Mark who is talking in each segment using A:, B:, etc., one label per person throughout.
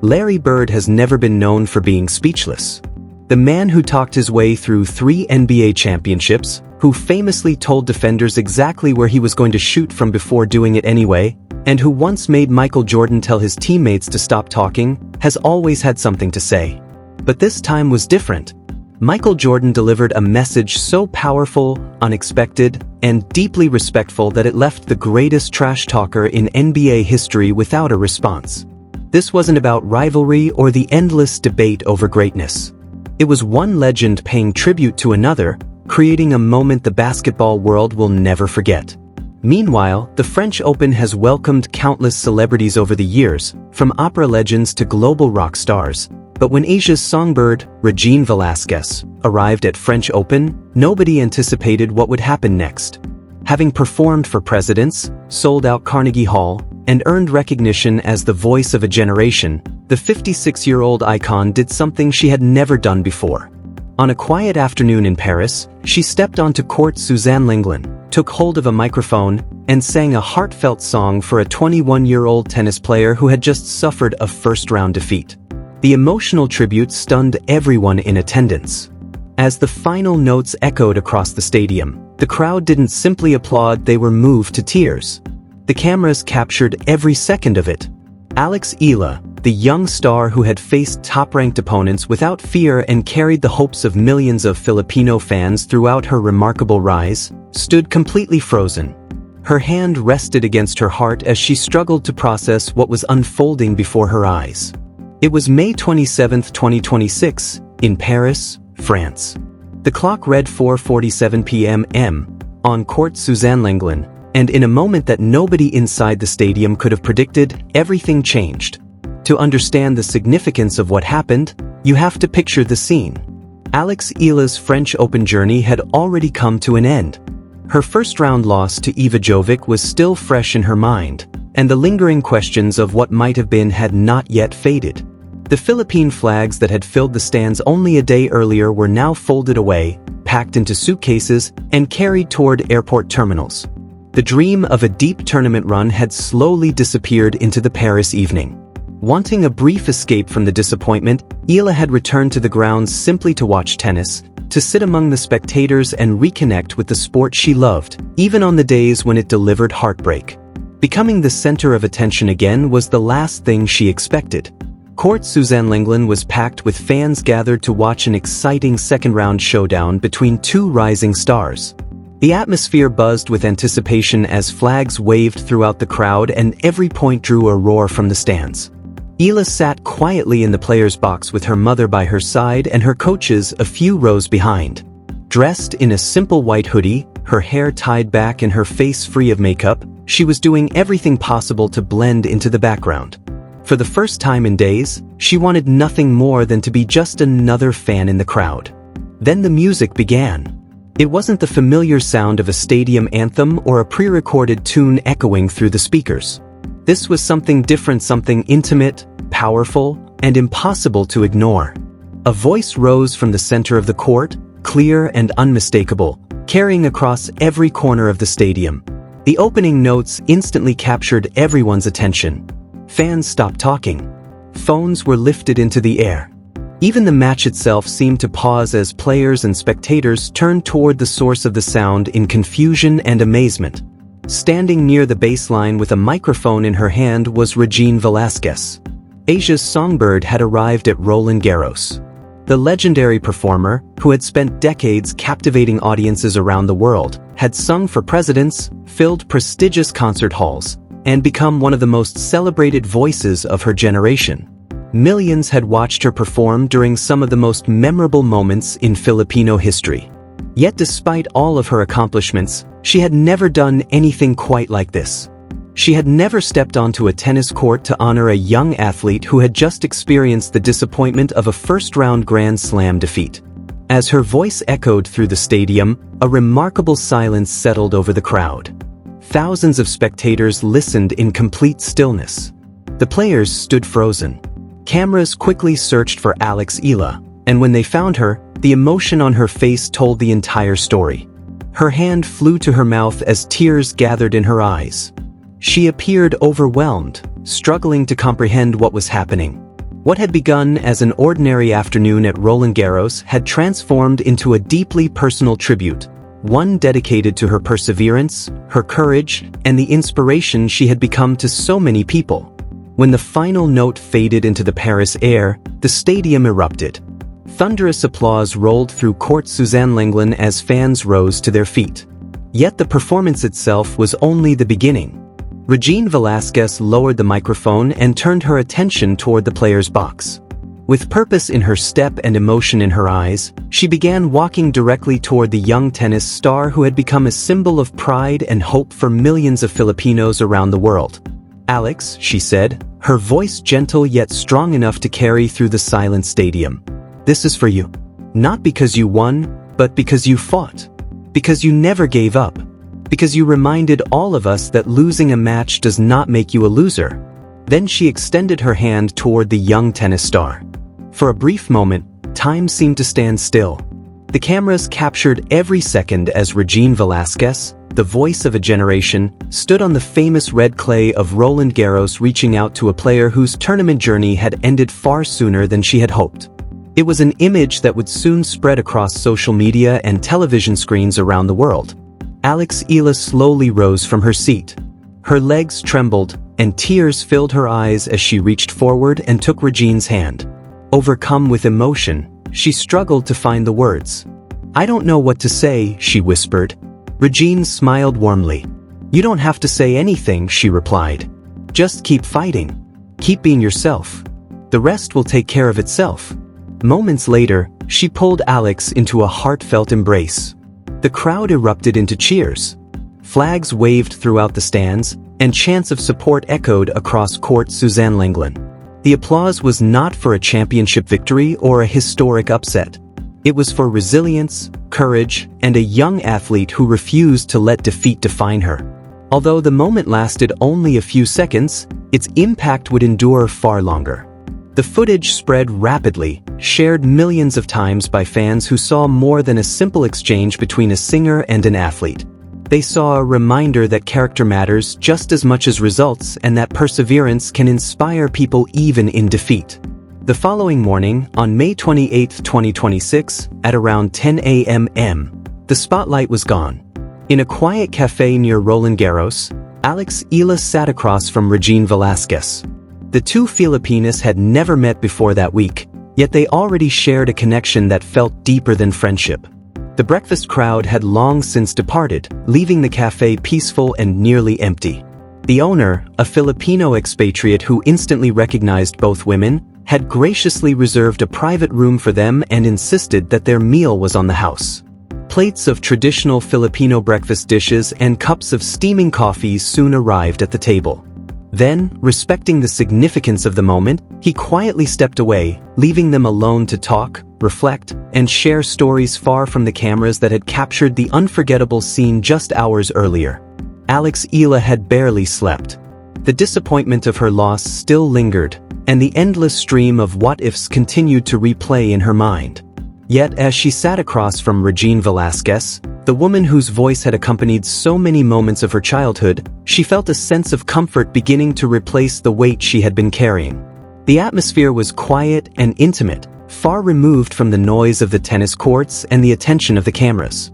A: Larry Bird has never been known for being speechless. The man who talked his way through 3 NBA championships, who famously told defenders exactly where he was going to shoot from before doing it anyway, and who once made Michael Jordan tell his teammates to stop talking, has always had something to say. But this time was different. Michael Jordan delivered a message so powerful, unexpected, and deeply respectful that it left the greatest trash talker in NBA history without a response. This wasn't about rivalry or the endless debate over greatness. It was one legend paying tribute to another, creating a moment the basketball world will never forget. Meanwhile, the French Open has welcomed countless celebrities over the years, from opera legends to global rock stars. But when Asia's songbird, Regine Velasquez, arrived at French Open, nobody anticipated what would happen next. Having performed for presidents, sold out Carnegie Hall, and earned recognition as the voice of a generation, the 56-year-old icon did something she had never done before. On a quiet afternoon in Paris, she stepped onto court Suzanne Lenglen, took hold of a microphone, and sang a heartfelt song for a 21-year-old tennis player who had just suffered a first-round defeat. The emotional tribute stunned everyone in attendance. As the final notes echoed across the stadium, the crowd didn't simply applaud, they were moved to tears. The cameras captured every second of it. Alex Eala, the young star who had faced top-ranked opponents without fear and carried the hopes of millions of Filipino fans throughout her remarkable rise, stood completely frozen. Her hand rested against her heart as she struggled to process what was unfolding before her eyes. It was May 27, 2026, in Paris, France. The clock read 4:47 p.m. on court Suzanne Lenglen, and in a moment that nobody inside the stadium could have predicted, everything changed. To understand the significance of what happened, you have to picture the scene. Alex Eala's French Open journey had already come to an end. Her first-round loss to Eva Jovic was still fresh in her mind, and the lingering questions of what might have been had not yet faded. The Philippine flags that had filled the stands only a day earlier were now folded away, packed into suitcases, and carried toward airport terminals. The dream of a deep tournament run had slowly disappeared into the Paris evening. Wanting a brief escape from the disappointment, Eala had returned to the grounds simply to watch tennis, to sit among the spectators and reconnect with the sport she loved, even on the days when it delivered heartbreak. Becoming the center of attention again was the last thing she expected. Court Suzanne Lenglen was packed with fans gathered to watch an exciting second-round showdown between 2 rising stars. The atmosphere buzzed with anticipation as flags waved throughout the crowd and every point drew a roar from the stands. Eala sat quietly in the players' box with her mother by her side and her coaches a few rows behind. Dressed in a simple white hoodie, her hair tied back and her face free of makeup, she was doing everything possible to blend into the background. For the first time in days, she wanted nothing more than to be just another fan in the crowd. Then the music began. It wasn't the familiar sound of a stadium anthem or a pre-recorded tune echoing through the speakers. This was something different, something intimate, powerful, and impossible to ignore. A voice rose from the center of the court, clear and unmistakable, carrying across every corner of the stadium. The opening notes instantly captured everyone's attention. Fans stopped talking. Phones were lifted into the air. Even the match itself seemed to pause as players and spectators turned toward the source of the sound in confusion and amazement. Standing near the baseline with a microphone in her hand was Regine Velasquez. Asia's songbird had arrived at Roland Garros. The legendary performer, who had spent decades captivating audiences around the world, had sung for presidents, filled prestigious concert halls, and become one of the most celebrated voices of her generation. Millions had watched her perform during some of the most memorable moments in Filipino history. Yet despite all of her accomplishments, she had never done anything quite like this. She had never stepped onto a tennis court to honor a young athlete who had just experienced the disappointment of a first-round Grand Slam defeat. As her voice echoed through the stadium, a remarkable silence settled over the crowd. Thousands of spectators listened in complete stillness. The players stood frozen. Cameras quickly searched for Alex Eala, and when they found her, the emotion on her face told the entire story. Her hand flew to her mouth as tears gathered in her eyes. She appeared overwhelmed, struggling to comprehend what was happening. What had begun as an ordinary afternoon at Roland Garros had transformed into a deeply personal tribute, one dedicated to her perseverance, her courage, and the inspiration she had become to so many people. When the final note faded into the Paris air, the stadium erupted. Thunderous applause rolled through Court Suzanne Lenglen as fans rose to their feet. Yet the performance itself was only the beginning. Regine Velasquez lowered the microphone and turned her attention toward the player's box. With purpose in her step and emotion in her eyes, she began walking directly toward the young tennis star who had become a symbol of pride and hope for millions of Filipinos around the world. "Alex," she said, her voice gentle yet strong enough to carry through the silent stadium. "This is for you. Not because you won, but because you fought. Because you never gave up. Because you reminded all of us that losing a match does not make you a loser." Then she extended her hand toward the young tennis star. For a brief moment, time seemed to stand still. The cameras captured every second as Regine Velasquez, the voice of a generation, stood on the famous red clay of Roland Garros, reaching out to a player whose tournament journey had ended far sooner than she had hoped. It was an image that would soon spread across social media and television screens around the world. Alex Eala slowly rose from her seat. Her legs trembled, and tears filled her eyes as she reached forward and took Regine's hand. Overcome with emotion, she struggled to find the words. "I don't know what to say," she whispered. Regine smiled warmly. "You don't have to say anything," she replied. "Just keep fighting. Keep being yourself. The rest will take care of itself." Moments later, she pulled Alex into a heartfelt embrace. The crowd erupted into cheers. Flags waved throughout the stands, and chants of support echoed across Court Suzanne Lenglen. The applause was not for a championship victory or a historic upset. It was for resilience, courage, and a young athlete who refused to let defeat define her. Although the moment lasted only a few seconds, its impact would endure far longer. The footage spread rapidly, shared millions of times by fans who saw more than a simple exchange between a singer and an athlete. They saw a reminder that character matters just as much as results, and that perseverance can inspire people even in defeat. The following morning, on May 28, 2026, at around 10 a.m., the spotlight was gone. In a quiet cafe near Roland Garros, Alex Eala sat across from Regine Velasquez. The two Filipinos had never met before that week, yet they already shared a connection that felt deeper than friendship. The breakfast crowd had long since departed, leaving the cafe peaceful and nearly empty. The owner, a Filipino expatriate who instantly recognized both women, had graciously reserved a private room for them and insisted that their meal was on the house. Plates of traditional Filipino breakfast dishes and cups of steaming coffee soon arrived at the table. Then, respecting the significance of the moment, he quietly stepped away, leaving them alone to talk, reflect, and share stories far from the cameras that had captured the unforgettable scene just hours earlier. Alex Eala had barely slept. The disappointment of her loss still lingered, and the endless stream of what-ifs continued to replay in her mind. Yet as she sat across from Regine Velasquez, the woman whose voice had accompanied so many moments of her childhood, she felt a sense of comfort beginning to replace the weight she had been carrying. The atmosphere was quiet and intimate, far removed from the noise of the tennis courts and the attention of the cameras.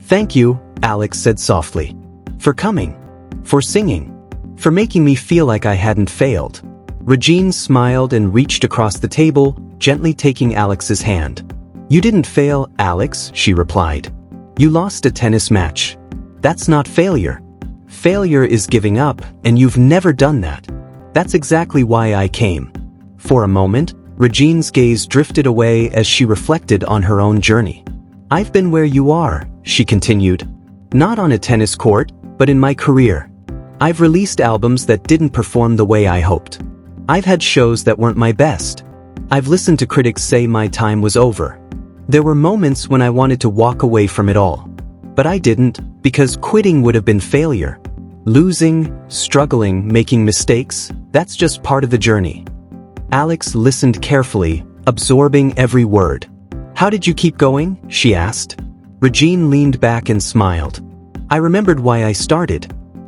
A: "Thank you," Alex said softly. "For coming. For singing. For making me feel like I hadn't failed." Regine smiled and reached across the table, gently taking Alex's hand. "You didn't fail, Alex," she replied. "You lost a tennis match. That's not failure. Failure is giving up, and you've never done that. That's exactly why I came." For a moment, Regine's gaze drifted away as she reflected on her own journey. "I've been where you are," she continued. "Not on a tennis court, but in my career. I've released albums that didn't perform the way I hoped. I've had shows that weren't my best. I've listened to critics say my time was over. There were moments when I wanted to walk away from it all. But I didn't, because quitting would have been failure. Losing, struggling, making mistakes, that's just part of the journey." Alex listened carefully, absorbing every word. "How did you keep going?" she asked. Regine leaned back and smiled. "I remembered why I started.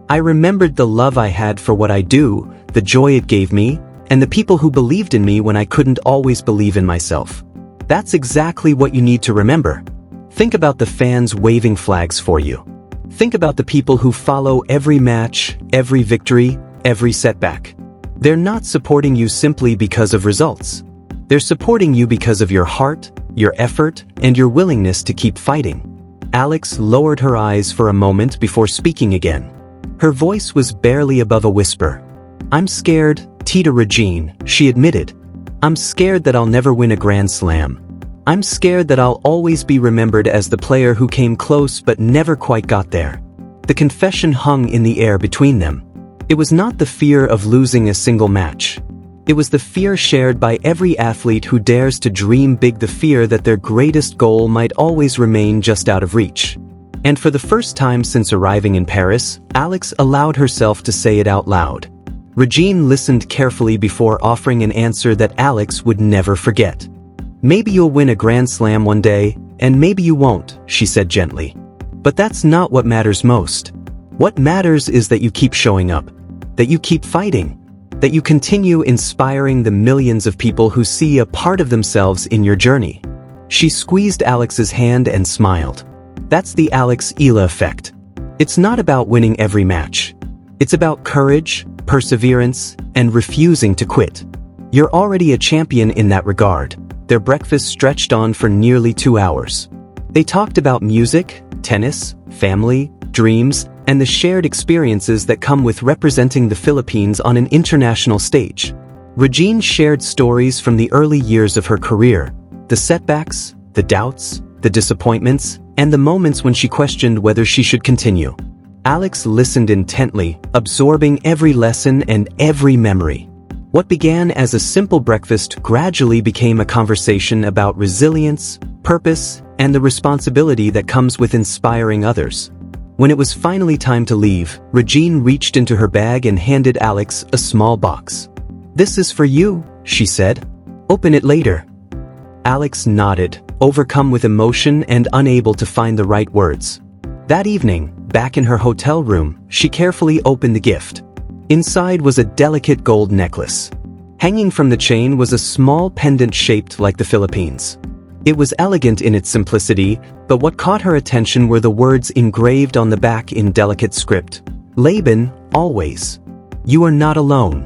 A: I remembered the love I had for what I do, the joy it gave me, and the people who believed in me when I couldn't always believe in myself. That's exactly what you need to remember. Think about the fans waving flags for you. Think about the people who follow every match, every victory, every setback. They're not supporting you simply because of results. They're supporting you because of your heart, your effort, and your willingness to keep fighting. Alex lowered her eyes for a moment before speaking again. Her voice was barely above a whisper. "I'm scared, Tita Regine," she admitted. "I'm scared that I'll never win a Grand Slam. I'm scared that I'll always be remembered as the player who came close but never quite got there." The confession hung in the air between them. It was not the fear of losing a single match. It was the fear shared by every athlete who dares to dream big, the fear that their greatest goal might always remain just out of reach. And for the first time since arriving in Paris, Alex allowed herself to say it out loud. Regine listened carefully before offering an answer that Alex would never forget. "Maybe you'll win a Grand Slam one day, and maybe you won't," she said gently. "But that's not what matters most. What matters is that you keep showing up, that you keep fighting, that you continue inspiring the millions of people who see a part of themselves in your journey." She squeezed Alex's hand and smiled. That's the Alex Eala effect. It's not about winning every match. It's about courage, perseverance, and refusing to quit. You're already a champion in that regard. Their breakfast stretched on for nearly 2 hours. They talked about music, tennis, family, dreams, and the shared experiences that come with representing the Philippines on an international stage. Regine shared stories from the early years of her career, the setbacks, the doubts, the disappointments, and the moments when she questioned whether she should continue. Alex listened intently, absorbing every lesson and every memory. What began as a simple breakfast gradually became a conversation about resilience, purpose, and the responsibility that comes with inspiring others. When it was finally time to leave, Regine reached into her bag and handed Alex a small box. "This is for you," she said. "Open it later." Alex nodded, overcome with emotion and unable to find the right words. That evening, back in her hotel room, she carefully opened the gift. Inside was a delicate gold necklace. Hanging from the chain was a small pendant shaped like the Philippines. It was elegant in its simplicity, but what caught her attention were the words engraved on the back in delicate script. "Laban, always. You are not alone."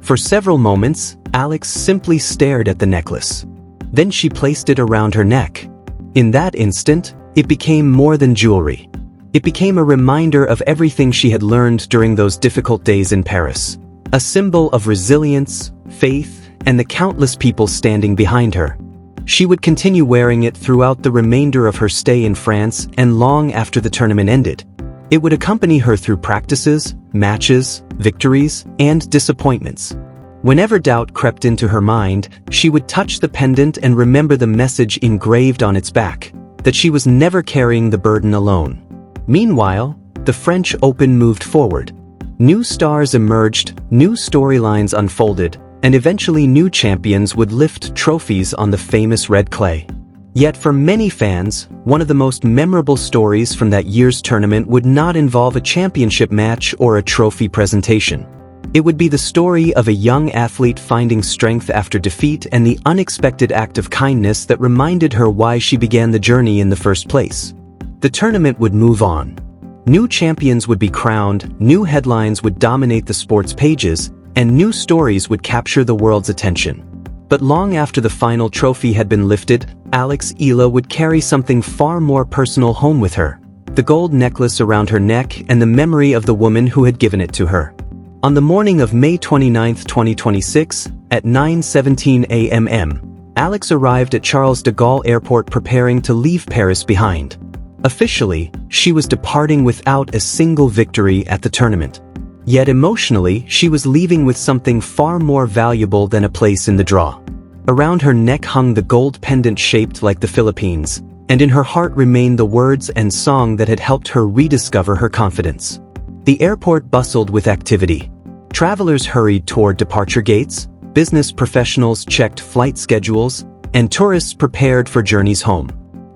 A: For several moments, Alex simply stared at the necklace. Then she placed it around her neck. In that instant, it became more than jewelry. It became a reminder of everything she had learned during those difficult days in Paris. A symbol of resilience, faith, and the countless people standing behind her. She would continue wearing it throughout the remainder of her stay in France and long after the tournament ended. It would accompany her through practices, matches, victories, and disappointments. Whenever doubt crept into her mind, she would touch the pendant and remember the message engraved on its back, that she was never carrying the burden alone. Meanwhile, the French Open moved forward. New stars emerged, new storylines unfolded, and eventually new champions would lift trophies on the famous red clay. Yet for many fans, one of the most memorable stories from that year's tournament would not involve a championship match or a trophy presentation. It would be the story of a young athlete finding strength after defeat and the unexpected act of kindness that reminded her why she began the journey in the first place. The tournament would move on. New champions would be crowned, new headlines would dominate the sports pages, and new stories would capture the world's attention. But long after the final trophy had been lifted, Alex Eala would carry something far more personal home with her. The gold necklace around her neck and the memory of the woman who had given it to her. On the morning of May 29, 2026, at 9:17 a.m., Alex arrived at Charles de Gaulle Airport preparing to leave Paris behind. Officially, she was departing without a single victory at the tournament. Yet emotionally, she was leaving with something far more valuable than a place in the draw. Around her neck hung the gold pendant shaped like the Philippines, and in her heart remained the words and song that had helped her rediscover her confidence. The airport bustled with activity. Travelers hurried toward departure gates, business professionals checked flight schedules, and tourists prepared for journeys home.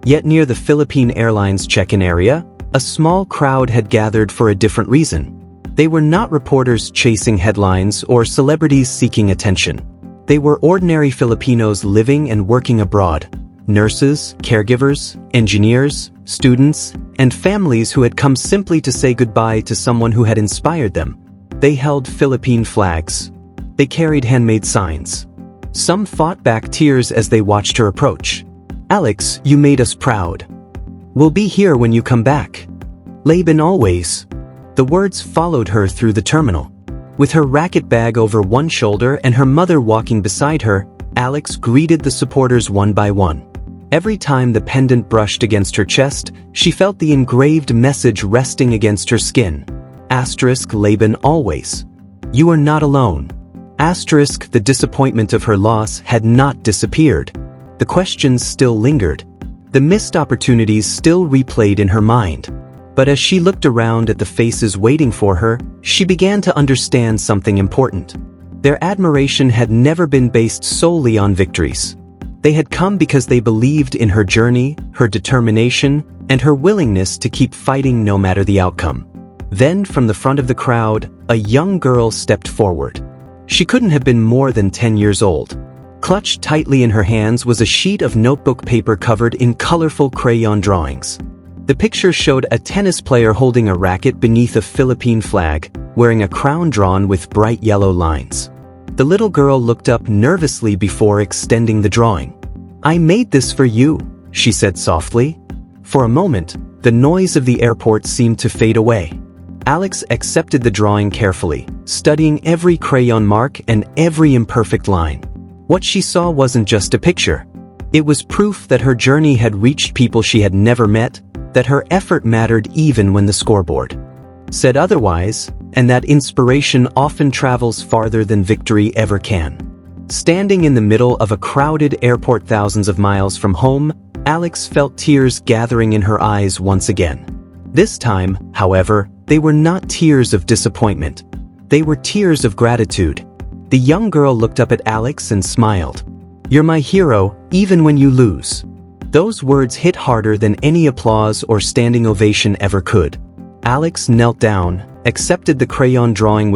A: Yet near the Philippine Airlines check-in area, a small crowd had gathered for a different reason. They were not reporters chasing headlines or celebrities seeking attention. They were ordinary Filipinos living and working abroad. Nurses, caregivers, engineers, students, and families who had come simply to say goodbye to someone who had inspired them. They held Philippine flags. They carried handmade signs. Some fought back tears as they watched her approach. "Alex, you made us proud. We'll be here when you come back. Laban always." The words followed her through the terminal. With her racket bag over one shoulder and her mother walking beside her, Alex greeted the supporters one by one. Every time the pendant brushed against her chest, she felt the engraved message resting against her skin. Laban always. You are not alone. The disappointment of her loss had not disappeared. The questions still lingered. The missed opportunities still replayed in her mind. But as she looked around at the faces waiting for her, she began to understand something important. Their admiration had never been based solely on victories. They had come because they believed in her journey, her determination, and her willingness to keep fighting no matter the outcome. Then, from the front of the crowd, a young girl stepped forward. She couldn't have been more than 10 years old. Clutched tightly in her hands was a sheet of notebook paper covered in colorful crayon drawings. The picture showed a tennis player holding a racket beneath a Philippine flag, wearing a crown drawn with bright yellow lines. The little girl looked up nervously before extending the drawing. "I made this for you," she said softly. For a moment, the noise of the airport seemed to fade away. Alex accepted the drawing carefully, studying every crayon mark and every imperfect line. What she saw wasn't just a picture. It was proof that her journey had reached people she had never met, that her effort mattered even when the scoreboard said otherwise, and that inspiration often travels farther than victory ever can. Standing in the middle of a crowded airport thousands of miles from home, Alex felt tears gathering in her eyes once again. This time, however, they were not tears of disappointment. They were tears of gratitude. The young girl looked up at Alex and smiled. "You're my hero, even when you lose." Those words hit harder than any applause or standing ovation ever could. Alex knelt down, accepted the crayon drawing with